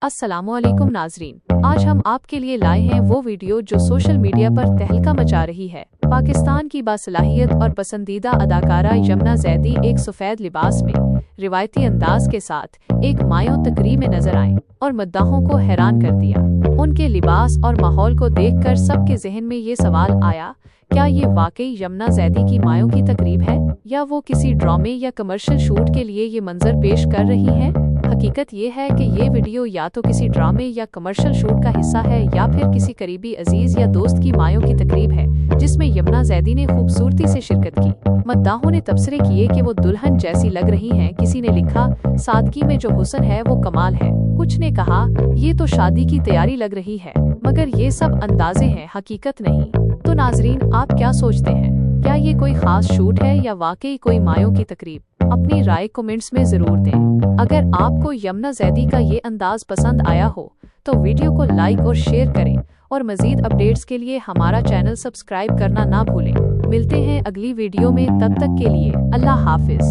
अस्सलामुअलैकुम नाजरीन, आज हम आपके लिए लाए हैं वो वीडियो जो सोशल मीडिया पर तहलका मचा रही है। पाकिस्तान की बासलाहियत और पसंदीदा अदाकारा यमुना जैदी एक सफेद लिबास में रिवायती अंदाज के साथ एक मायूं तकरीब में नजर आए और मद्दाहों को हैरान कर दिया। उनके लिबास और माहौल को देखकर सबके जहन में ये सवाल आया, क्या ये वाकई यमुना जैदी की मायूं की तकरीब है या वो किसी ड्रामे या कमर्शियल शूट के लिए ये मंजर पेश कर रही हैं? हकीकत ये है कि ये वीडियो या तो किसी ड्रामे या कमर्शियल शूट का हिस्सा है या फिर किसी करीबी अजीज या दोस्त की मायों की तकरीब है जिसमें यमुना जैदी ने खूबसूरती से शिरकत की। मद्दाहों ने तबसरे किए कि वो दुल्हन जैसी लग रही हैं। किसी ने लिखा, सादगी में जो हुस्न है वो कमाल है। कुछ ने कहा, ये तो शादी की तैयारी लग रही है। मगर ये सब अंदाजे हैं, हकीकत नहीं। तो नाजरीन, आप क्या सोचते हैं? क्या ये कोई खास शूट है या वाकई कोई मायों की तकरीब? अपनी राय कमेंट्स में जरूर दें। अगर आपको यमुना जैदी का ये अंदाज पसंद आया हो तो वीडियो को लाइक और शेयर करें और मजीद अपडेट्स के लिए हमारा चैनल सब्सक्राइब करना ना भूलें। मिलते हैं अगली वीडियो में, तब तक के लिए अल्लाह हाफिज।